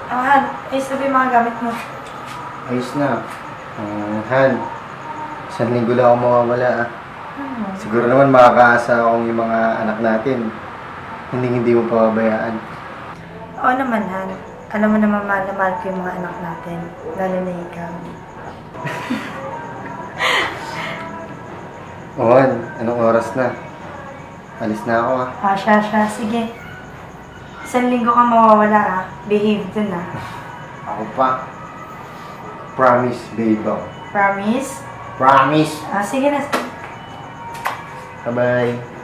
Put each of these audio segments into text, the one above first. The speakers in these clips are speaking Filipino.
Han, ayos na ba yung mga gamit mo? Ayos na. Han, 1 linggo lang ako mawawala ah. Siguro naman makakaasa akong yung mga anak natin. Hindi mo pababayaan. Oo naman, Han. Alam mo naman, mahal na mahal ko yung mga anak natin. Lalo na ikaw. Han, anong oras na? Alis na ako ah. Siya. Sige. 1 linggo ka mawawala, ah. Behave dun, ah. Ako pa. Promise, babe ako. Promise? Promise! Sige na. Bye-bye.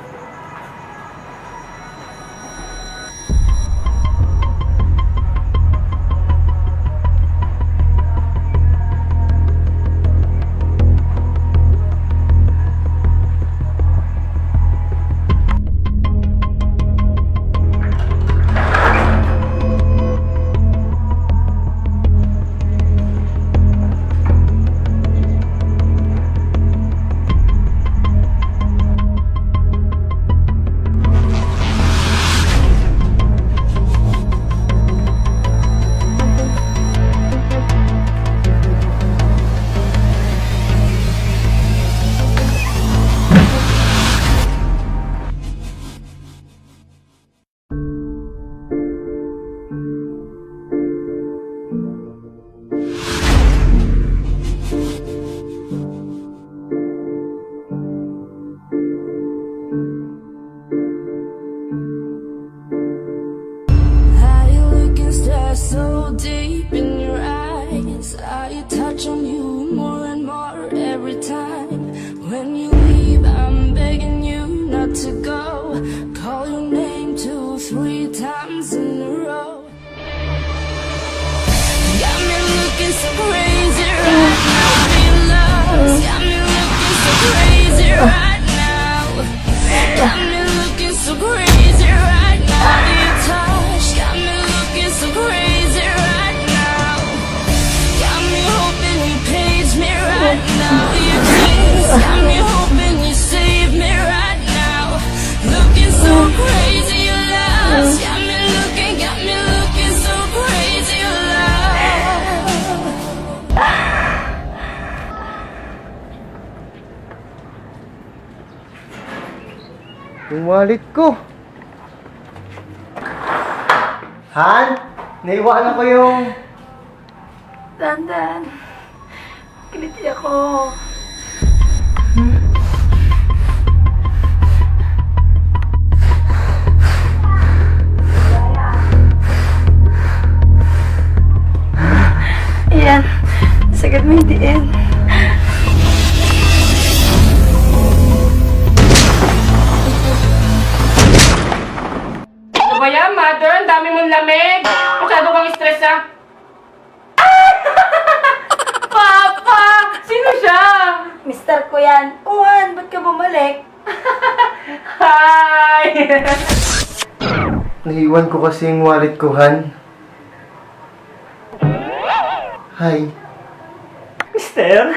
So deep in your eyes, I touch on you more and more every time. When you leave, I'm begging you not to go. Call your name 2, 3 times in a row. Got me looking so crazy right now, feel lost. Got me looking so crazy right now. Got me looking so crazy right now. Your touch got me looking so crazy right now. Got me hoping you page me right now. Your kiss got me hoping you save me right now. Looking so crazy, your love got me looking so crazy, your love. Yung wallet ko. Han, naiwanan ko yung... Dandan. Kiliti ako. Ayan. Sagad mo yung diin. Ano ba yan, mother? Ang dami mong lamig. Masyado kang stress, ah. Papa! Sino siya? Mister ko yan. Han, ba't ka bumalik? Hi! Naiwan ko kasi yung wallet ko, Han. Hi. Mister?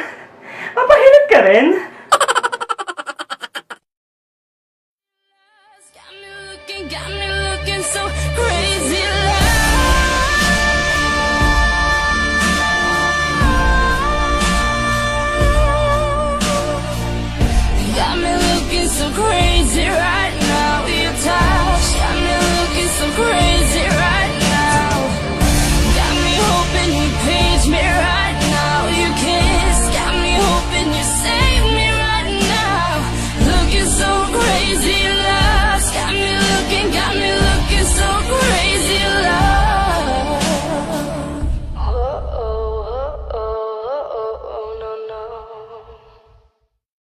Mapahilig ka rin? Got me looking so crazy, love. Got me looking so crazy right now. Your touch got me looking so crazy.